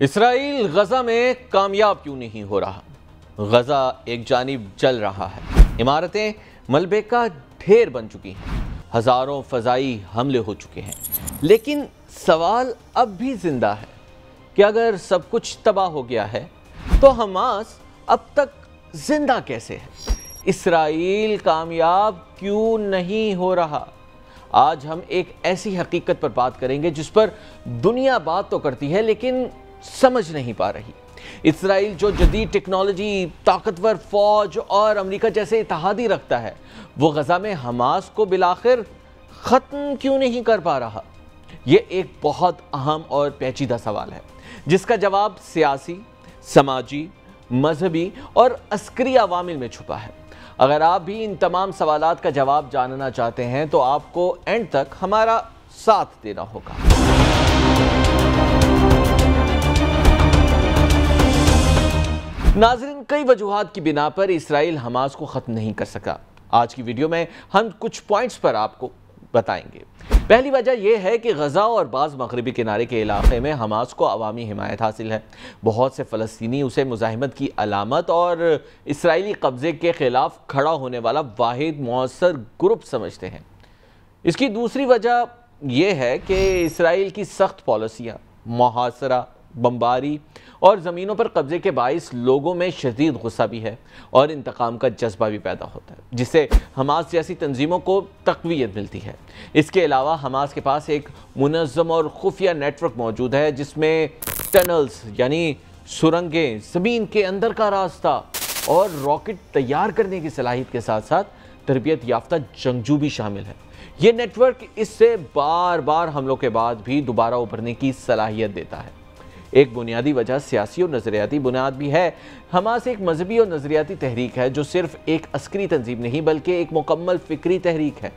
اسرائیل غزہ میں کامیاب کیوں نہیں ہو رہا؟ غزہ ایک جانب جل رہا ہے، عمارتیں ملبے کا ڈھیر بن چکی ہیں، ہزاروں فضائی حملے ہو چکے ہیں، لیکن سوال اب بھی زندہ ہے کہ اگر سب کچھ تباہ ہو گیا ہے تو حماس اب تک زندہ کیسے ہے؟ اسرائیل کامیاب کیوں نہیں ہو رہا؟ آج ہم ایک ایسی حقیقت پر بات کریں گے جس پر دنیا بات تو کرتی ہے لیکن سمجھ نہیں پا رہی۔ اسرائیل جو جدید ٹیکنالوجی، طاقتور فوج اور امریکہ جیسے اتحادی رکھتا ہے، وہ غزہ میں حماس کو بالآخر ختم کیوں نہیں کر پا رہا؟ یہ ایک بہت اہم اور پیچیدہ سوال ہے جس کا جواب سیاسی، سماجی، مذہبی اور عسکری عوامل میں چھپا ہے۔ اگر آپ بھی ان تمام سوالات کا جواب جاننا چاہتے ہیں تو آپ کو اینڈ تک ہمارا ساتھ دینا ہوگا۔ ناظرین، کئی وجوہات کی بنا پر اسرائیل حماس کو ختم نہیں کر سکا۔ آج کی ویڈیو میں ہم کچھ پوائنٹس پر آپ کو بتائیں گے۔ پہلی وجہ یہ ہے کہ غزہ اور بعض مغربی کنارے کے علاقے میں حماس کو عوامی حمایت حاصل ہے۔ بہت سے فلسطینی اسے مزاحمت کی علامت اور اسرائیلی قبضے کے خلاف کھڑا ہونے والا واحد مؤثر گروپ سمجھتے ہیں۔ اس کی دوسری وجہ یہ ہے کہ اسرائیل کی سخت پالیسیاں، محاصرہ، بمباری اور زمینوں پر قبضے کے باعث لوگوں میں شدید غصہ بھی ہے اور انتقام کا جذبہ بھی پیدا ہوتا ہے، جس سے حماس جیسی تنظیموں کو تقویت ملتی ہے۔ اس کے علاوہ حماس کے پاس ایک منظم اور خفیہ نیٹ ورک موجود ہے جس میں ٹنلز یعنی سرنگیں، زمین کے اندر کا راستہ اور راکٹ تیار کرنے کی صلاحیت کے ساتھ ساتھ تربیت یافتہ جنگجو بھی شامل ہے۔ یہ نیٹ ورک اس سے بار بار حملوں کے بعد بھی دوبارہ ابھرنے کی صلاحیت دیتا ہے۔ ایک بنیادی وجہ سیاسی اور نظریاتی بنیاد بھی ہے۔ حماس ایک مذہبی اور نظریاتی تحریک ہے جو صرف ایک عسکری تنظیم نہیں بلکہ ایک مکمل فکری تحریک ہے۔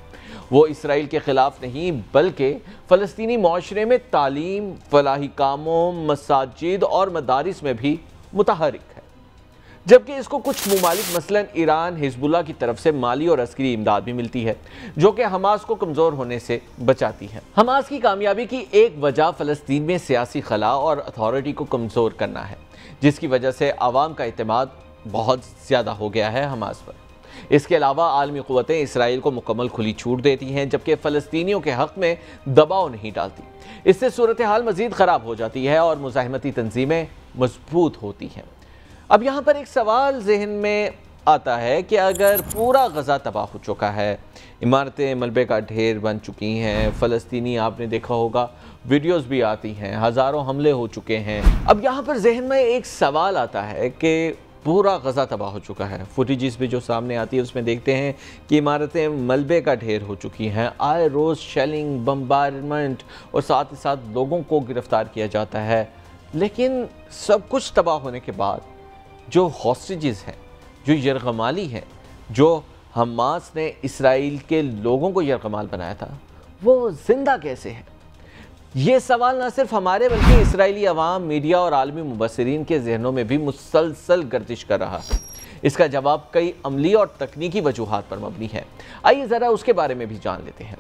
وہ اسرائیل کے خلاف نہیں بلکہ فلسطینی معاشرے میں تعلیم، فلاحی کاموں، مساجد اور مدارس میں بھی متحرک ہے، جبکہ اس کو کچھ ممالک مثلاً ایران، حزب اللہ کی طرف سے مالی اور عسکری امداد بھی ملتی ہے جو کہ حماس کو کمزور ہونے سے بچاتی ہے۔ حماس کی کامیابی کی ایک وجہ فلسطین میں سیاسی خلا اور اتھارٹی کو کمزور کرنا ہے، جس کی وجہ سے عوام کا اعتماد بہت زیادہ ہو گیا ہے حماس پر۔ اس کے علاوہ عالمی قوتیں اسرائیل کو مکمل کھلی چھوٹ دیتی ہیں جبکہ فلسطینیوں کے حق میں دباؤ نہیں ڈالتی۔ اس سے صورتحال مزید خراب ہو جاتی ہے اور مزاحمتی تنظیمیں مضبوط ہوتی ہیں۔ اب یہاں پر ایک سوال ذہن میں آتا ہے کہ اگر پورا غزہ تباہ ہو چکا ہے، عمارتیں ملبے کا ڈھیر بن چکی ہیں، فلسطینی آپ نے دیکھا ہوگا ویڈیوز بھی آتی ہیں، ہزاروں حملے ہو چکے ہیں، اب یہاں پر ذہن میں ایک سوال آتا ہے کہ پورا غزہ تباہ ہو چکا ہے۔ فوٹیجز بھی جو سامنے آتی ہے اس میں دیکھتے ہیں کہ عمارتیں ملبے کا ڈھیر ہو چکی ہیں، آئے روز شیلنگ، بمبارمنٹ اور ساتھ ہی ساتھ لوگوں کو گرفتار کیا جاتا ہے، لیکن سب کچھ تباہ ہونے کے بعد جو ہاسٹیجز ہیں، جو یرغمالی ہیں، جو حماس نے اسرائیل کے لوگوں کو یرغمال بنایا تھا، وہ زندہ کیسے ہیں؟ یہ سوال نہ صرف ہمارے بلکہ اسرائیلی عوام، میڈیا اور عالمی مبصرین کے ذہنوں میں بھی مسلسل گردش کر رہا ہے۔ اس کا جواب کئی عملی اور تکنیکی وجوہات پر مبنی ہے۔ آئیے ذرا اس کے بارے میں بھی جان لیتے ہیں۔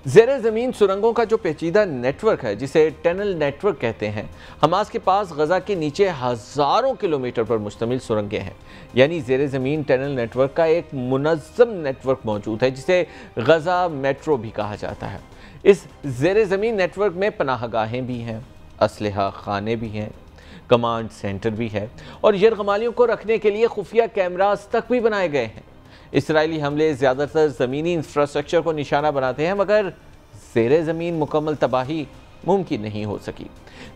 زیر زمین سرنگوں کا جو پیچیدہ نیٹ ورک ہے جسے ٹنل نیٹ ورک کہتے ہیں، حماس کے پاس غزہ کے نیچے ہزاروں کلومیٹر پر مشتمل سرنگیں ہیں، یعنی زیر زمین ٹنل نیٹ ورک کا ایک منظم نیٹ ورک موجود ہے جسے غزہ میٹرو بھی کہا جاتا ہے۔ اس زیر زمین نیٹ ورک میں پناہ گاہیں بھی ہیں، اسلحہ خانے بھی ہیں، کمانڈ سینٹر بھی ہے اور یرغمالیوں کو رکھنے کے لیے خفیہ کیمراز تک بھی بنائے گئے ہیں۔ اسرائیلی حملے زیادہ تر زمینی انفراسٹرکچر کو نشانہ بناتے ہیں مگر زیر زمین مکمل تباہی ممکن نہیں ہو سکی۔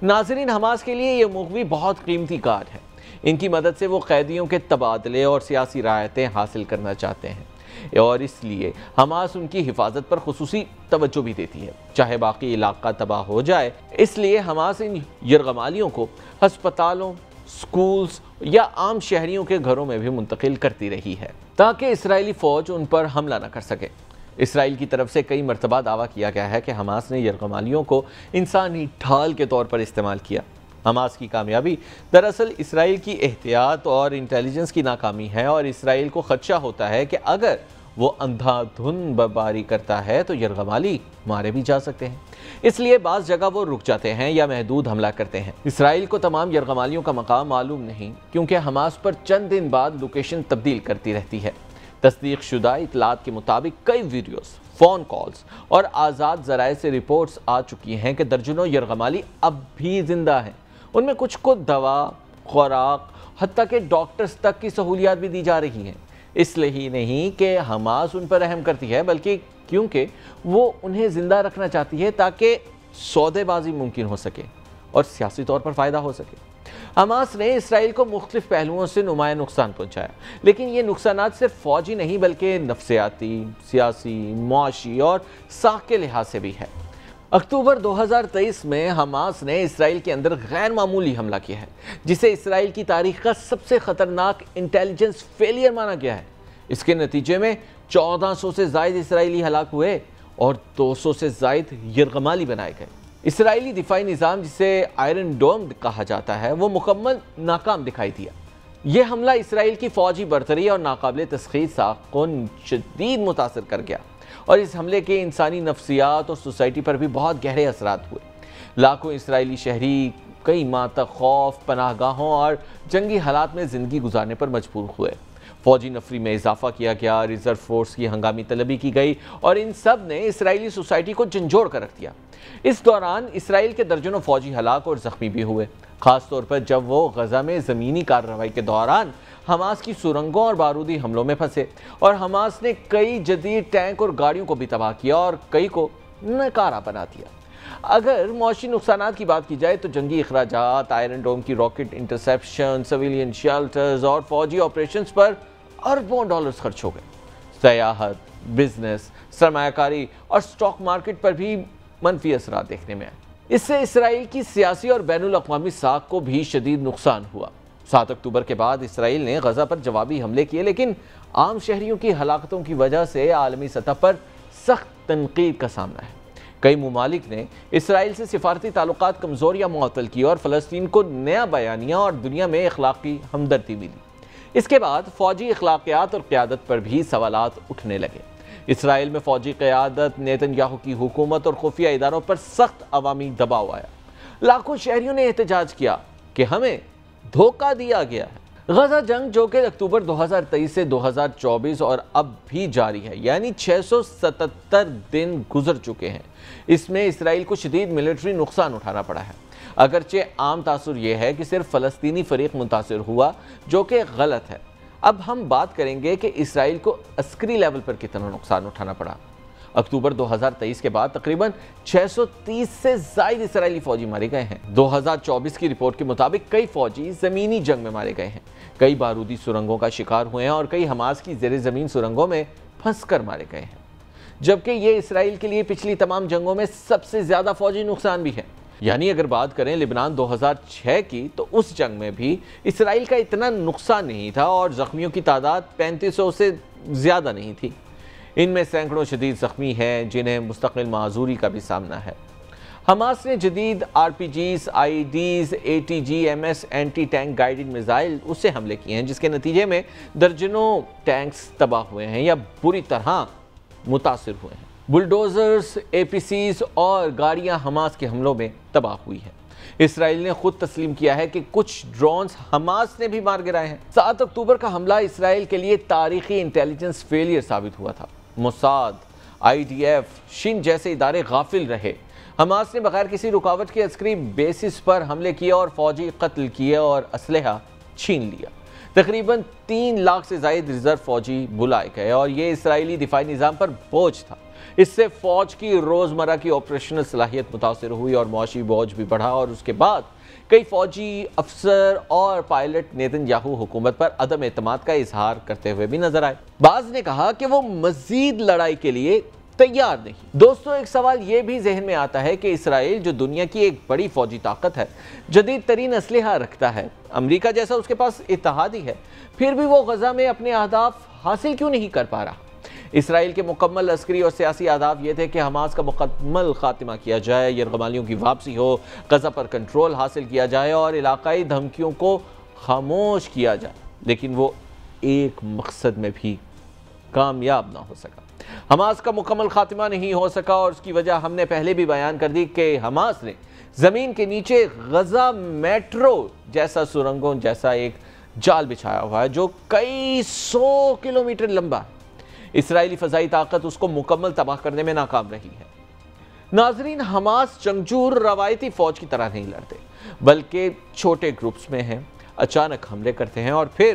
ناظرین، حماس کے لیے یہ موقع بہت قیمتی کار ہے۔ ان کی مدد سے وہ قیدیوں کے تبادلے اور سیاسی رعایتیں حاصل کرنا چاہتے ہیں اور اس لیے حماس ان کی حفاظت پر خصوصی توجہ بھی دیتی ہے، چاہے باقی علاقہ تباہ ہو جائے۔ اس لیے حماس ان یرغمالیوں کو ہسپتالوں، سکولز یا عام شہریوں کے گھروں میں بھی منتقل کرتی رہی ہے تاکہ اسرائیلی فوج ان پر حملہ نہ کر سکے۔ اسرائیل کی طرف سے کئی مرتبہ دعویٰ کیا گیا ہے کہ حماس نے یرغمالیوں کو انسانی ڈھال کے طور پر استعمال کیا۔ حماس کی کامیابی دراصل اسرائیل کی احتیاط اور انٹیلیجنس کی ناکامی ہے اور اسرائیل کو خدشہ ہوتا ہے کہ اگر وہ اندھادھند بمباری کرتا ہے تو یرغمالی مارے بھی جا سکتے ہیں، اس لیے بعض جگہ وہ رک جاتے ہیں یا محدود حملہ کرتے ہیں۔ اسرائیل کو تمام یرغمالیوں کا مقام معلوم نہیں، کیونکہ حماس پر چند دن بعد لوکیشن تبدیل کرتی رہتی ہے۔ تصدیق شدہ اطلاعات کے مطابق کئی ویڈیوز، فون کالز اور آزاد ذرائع سے رپورٹس آ چکی ہیں کہ درجنوں یرغمالی اب بھی زندہ ہیں۔ ان میں کچھ کو دوا، خوراک، حتیٰ کہ ڈاکٹرز تک کی سہولیات بھی دی جا رہی ہیں۔ اس لیے ہی نہیں کہ حماس ان پر رحم کرتی ہے، بلکہ کیونکہ وہ انہیں زندہ رکھنا چاہتی ہے تاکہ سودے بازی ممکن ہو سکے اور سیاسی طور پر فائدہ ہو سکے۔ حماس نے اسرائیل کو مختلف پہلوؤں سے نمایاں نقصان پہنچایا، لیکن یہ نقصانات صرف فوجی نہیں بلکہ نفسیاتی، سیاسی، معاشی اور ساکھ کے لحاظ سے بھی ہے۔ اکتوبر 2023 میں حماس نے اسرائیل کے اندر غیر معمولی حملہ کیا ہے، جسے اسرائیل کی تاریخ کا سب سے خطرناک انٹیلیجنس فیلئر مانا گیا ہے۔ اس کے نتیجے میں 1400 سے زائد اسرائیلی ہلاک ہوئے اور 200 سے زائد یرغمالی بنائے گئے۔ اسرائیلی دفاعی نظام، جسے آئرن ڈوم کہا جاتا ہے، وہ مکمل ناکام دکھائی دیا۔ یہ حملہ اسرائیل کی فوجی برتری اور ناقابل تسخیر ساکھ کو شدید متاثر کر گیا، اور اس حملے کے انسانی نفسیات اور سوسائٹی پر بھی بہت گہرے اثرات ہوئے۔ لاکھوں اسرائیلی شہری کئی ماہ تک خوف، پناہ گاہوں اور جنگی حالات میں زندگی گزارنے پر مجبور ہوئے۔ فوجی نفری میں اضافہ کیا گیا، ریزرو فورس کی ہنگامی طلبی کی گئی، اور ان سب نے اسرائیلی سوسائٹی کو جھنجھوڑ کر رکھ دیا۔ اس دوران اسرائیل کے درجنوں فوجی ہلاک اور زخمی بھی ہوئے، خاص طور پر جب وہ غزہ میں زمینی کارروائی کے دوران حماس کی سرنگوں اور بارودی حملوں میں پھنسے، اور حماس نے کئی جدید ٹینک اور گاڑیوں کو بھی تباہ کیا اور کئی کو ناکارہ بنا دیا۔ اگر معاشی نقصانات کی بات کی جائے تو جنگی اخراجات، آئرن ڈوم کی راکٹ انٹرسیپشن، سویلین شیلٹرز اور فوجی آپریشنز پر اربوں ڈالرز خرچ ہو گئے۔ سیاحت، بزنس، سرمایہ کاری اور سٹاک مارکیٹ پر بھی منفی اثرات دیکھنے میں آئے۔ اس سے اسرائیل کی سیاسی اور بین الاقوامی ساکھ کو بھی شدید نقصان ہوا۔ 7 اکتوبر کے بعد اسرائیل نے غزہ پر جوابی حملے کیے، لیکن عام شہریوں کی ہلاکتوں کی وجہ سے عالمی سطح پر سخت تنقید کا سامنا ہے۔ کئی ممالک نے اسرائیل سے سفارتی تعلقات کمزور یا معطل کیے اور فلسطین کو نیا بیانیہ اور دنیا میں اخلاقی ہمدردی ملی۔ اس کے بعد فوجی اخلاقیات اور قیادت پر بھی سوالات اٹھنے لگے۔ اسرائیل میں فوجی قیادت، نیتن یاہو کی حکومت اور خفیہ اداروں پر سخت عوامی دباؤ آیا۔ لاکھوں شہریوں نے احتجاج کیا کہ ہمیں دھوکہ دیا گیا ہے۔ غزہ جنگ، جو کہ اکتوبر 2023 سے 2024 اور اب بھی جاری ہے، یعنی 677 دن گزر چکے ہیں، اس میں اسرائیل کو شدید ملٹری نقصان اٹھانا پڑا ہے۔ اگرچہ عام تاثر یہ ہے کہ صرف فلسطینی فریق متاثر ہوا، جو کہ غلط ہے۔ اب ہم بات کریں گے کہ اسرائیل کو عسکری لیول پر کتنا نقصان اٹھانا پڑا۔ اکتوبر 2023 کے بعد تقریباً 630 سے زائد اسرائیلی فوجی مارے گئے ہیں۔ 2024 کی رپورٹ کے مطابق کئی فوجی زمینی جنگ میں مارے گئے ہیں، کئی بارودی سرنگوں کا شکار ہوئے ہیں اور کئی حماس کی زیر زمین سرنگوں میں پھنس کر مارے گئے ہیں، جبکہ یہ اسرائیل کے لیے پچھلی تمام جنگوں میں سب سے زیادہ فوجی نقصان بھی ہے۔ یعنی اگر بات کریں لبنان 2006 کی، تو اس جنگ میں بھی اسرائیل کا اتنا نقصان نہیں تھا اور زخمیوں کی تعداد 3500 سے زیادہ نہیں تھی۔ ان میں سینکڑوں شدید زخمی ہیں جنہیں مستقل معذوری کا بھی سامنا ہے۔ حماس نے جدید RPG، IEDs، ATGMS anti tank guided missile اس سے حملے کیے ہیں، جس کے نتیجے میں درجنوں ٹینکس تباہ ہوئے ہیں یا بری طرح متاثر ہوئے ہیں۔ بلڈوزرز، APCs اور گاڑیاں حماس کے حملوں میں تباہ ہوئی ہیں۔ اسرائیل نے خود تسلیم کیا ہے کہ کچھ ڈرونز حماس نے بھی مار گرائے ہیں۔ 7 اکتوبر کا حملہ اسرائیل کے لیے تاریخی انٹیلیجنس فیلئر ثابت ہوا تھا۔ موساد، IDF، شن جیسے ادارے غافل رہے۔ حماس نے بغیر کسی رکاوٹ کے عسکری بیسس پر حملے کیے اور فوجی قتل کیے اور اسلحہ چھین لیا۔ تقریباً 3 لاکھ سے زائد ریزرو فوجی بلائے گئے اور یہ اسرائیلی دفاعی نظام پر بوجھ تھا۔ اس سے فوج کی روزمرہ کی آپریشنل صلاحیت متاثر ہوئی اور معاشی بوجھ بھی بڑھا، اور اس کے بعد کئی فوجی افسر اور پائلٹ نیتن یاہو حکومت پر عدم اعتماد کا اظہار کرتے ہوئے بھی نظر آئے۔ بعض نے کہا کہ وہ مزید لڑائی کے لیے تیار نہیں۔ دوستو، ایک سوال یہ بھی ذہن میں آتا ہے کہ اسرائیل، جو دنیا کی ایک بڑی فوجی طاقت ہے، جدید ترین اسلحہ رکھتا ہے، امریکہ جیسا اس کے پاس اتحادی ہے، پھر بھی وہ غزہ میں اپنے اہداف حاصل کیوں نہیں کر پا رہا؟ اسرائیل کے مکمل عسکری اور سیاسی اہداف یہ تھے کہ حماس کا مکمل خاتمہ کیا جائے، یرغمالیوں کی واپسی ہو، غزہ پر کنٹرول حاصل کیا جائے اور علاقائی دھمکیوں کو خاموش کیا جائے، لیکن وہ ایک مقصد میں بھی کامیاب نہ ہو سکا۔ حماس کا مکمل خاتمہ نہیں ہو سکا اور اس کی وجہ ہم نے پہلے بھی بیان کر دی کہ حماس نے زمین کے نیچے غزہ میٹرو جیسا سرنگوں جیسا ایک جال بچھایا ہوا ہے جو کئی 100 کلومیٹر لمبا ہے۔ اسرائیلی فضائی طاقت اس کو مکمل تباہ کرنے میں ناکام رہی ہے۔ ناظرین، حماس جنگجو روایتی فوج کی طرح نہیں لڑتے بلکہ چھوٹے گروپس میں ہیں، اچانک حملے کرتے ہیں اور پھر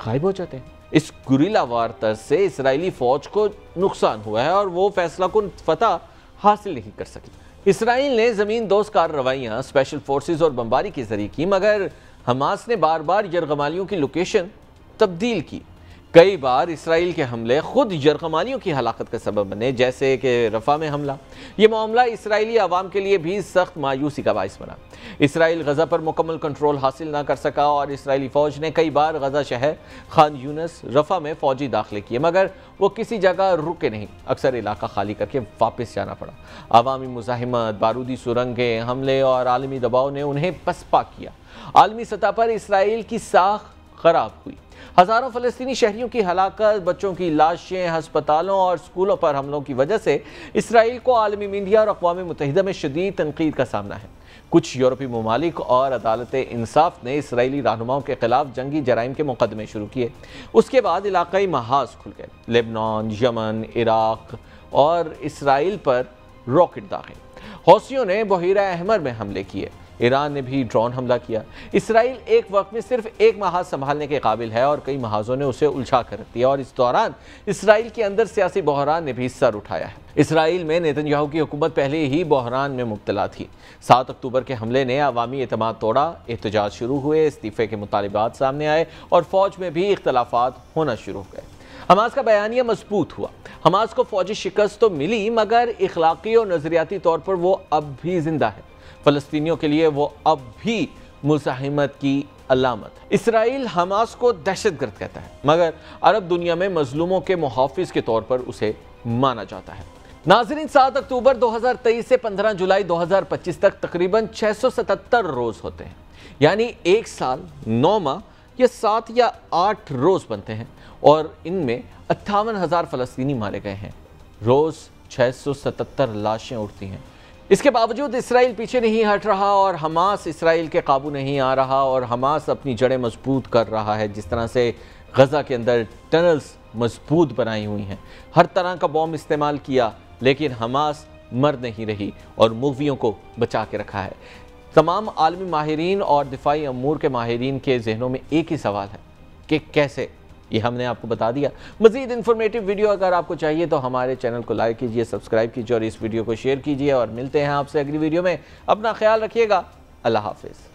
غائب ہو جاتے ہیں۔ اس گریلا وار طرز سے اسرائیلی فوج کو نقصان ہوا ہے اور وہ فیصلہ کن فتح حاصل نہیں کر سکی۔ اسرائیل نے زمین دوز کارروائیاں اسپیشل فورسز اور بمباری کے ذریعے کی، مگر حماس نے بار بار یرغمالیوں کی لوکیشن تبدیل کی۔ کئی بار اسرائیل کے حملے خود یرغمالیوں کی ہلاکت کا سبب بنے، جیسے کہ رفح میں حملہ۔ یہ معاملہ اسرائیلی عوام کے لیے بھی سخت مایوسی کا باعث بنا۔ اسرائیل غزہ پر مکمل کنٹرول حاصل نہ کر سکا اور اسرائیلی فوج نے کئی بار غزہ شہر، خان یونس، رفح میں فوجی داخلے کیے، مگر وہ کسی جگہ رکے نہیں، اکثر علاقہ خالی کر کے واپس جانا پڑا۔ عوامی مزاحمت، بارودی سرنگیں، حملے اور عالمی دباؤ نے انہیں پسپا کیا۔ عالمی سطح پر اسرائیل کی ساکھ خراب ہوئی۔ ہزاروں فلسطینی شہریوں کی ہلاکت، بچوں کی لاشیں، ہسپتالوں اور اسکولوں پر حملوں کی وجہ سے اسرائیل کو عالمی میڈیا اور اقوام متحدہ میں شدید تنقید کا سامنا ہے۔ کچھ یورپی ممالک اور عدالت انصاف نے اسرائیلی رہنماؤں کے خلاف جنگی جرائم کے مقدمے شروع کیے۔ اس کے بعد علاقائی محاذ کھل گئے۔ لیبنان، یمن، عراق اور اسرائیل پر راکٹ داغے۔ حوثیوں نے بحیرہ احمر میں حملے کیے۔ ایران نے بھی ڈرون حملہ کیا۔ اسرائیل ایک وقت میں صرف ایک محاذ سنبھالنے کے قابل ہے اور کئی محاذوں نے اسے الجھا کر رکھ دیا، اور اس دوران اسرائیل کے اندر سیاسی بحران نے بھی سر اٹھایا ہے۔ اسرائیل میں نیتن یاہو کی حکومت پہلے ہی بحران میں مبتلا تھی۔ 7 اکتوبر کے حملے نے عوامی اعتماد توڑا، احتجاج شروع ہوئے، استعفے کے مطالبات سامنے آئے اور فوج میں بھی اختلافات ہونا شروع ہو گئے۔ حماس کا بیانیہ مضبوط ہوا۔ حماس کو فوجی شکست تو ملی، مگر اخلاقی اور نظریاتی طور پر وہ اب بھی زندہ ہے۔ فلسطینیوں کے لیے وہ اب بھی مزاحمت کی علامت ہے۔ اسرائیل حماس کو دہشت گرد کہتا ہے، مگر عرب دنیا میں مظلوموں کے محافظ کے طور پر اسے مانا جاتا ہے۔ ناظرین، 7 اکتوبر 2023 سے 15 جولائی 2025 تک تقریباً 677 روز ہوتے ہیں، یعنی 1 سال 9 ماہ یا 7 یا 8 روز بنتے ہیں، اور ان میں 58,000 فلسطینی مارے گئے ہیں۔ روز 677 لاشیں اٹھتی ہیں۔ اس کے باوجود اسرائیل پیچھے نہیں ہٹ رہا اور حماس اسرائیل کے قابو نہیں آ رہا، اور حماس اپنی جڑیں مضبوط کر رہا ہے۔ جس طرح سے غزہ کے اندر ٹنلز مضبوط بنائی ہوئی ہیں، ہر طرح کا بوم استعمال کیا، لیکن حماس مر نہیں رہی اور موویوں کو بچا کے رکھا ہے۔ تمام عالمی ماہرین اور دفاعی امور کے ماہرین کے ذہنوں میں ایک ہی سوال ہے کہ کیسے؟ یہ ہم نے آپ کو بتا دیا۔ مزید انفارمیٹو ویڈیو اگر آپ کو چاہیے تو ہمارے چینل کو لائک کیجئے، سبسکرائب کیجئے اور اس ویڈیو کو شیئر کیجئے، اور ملتے ہیں آپ سے اگلی ویڈیو میں۔ اپنا خیال رکھیے گا۔ اللہ حافظ۔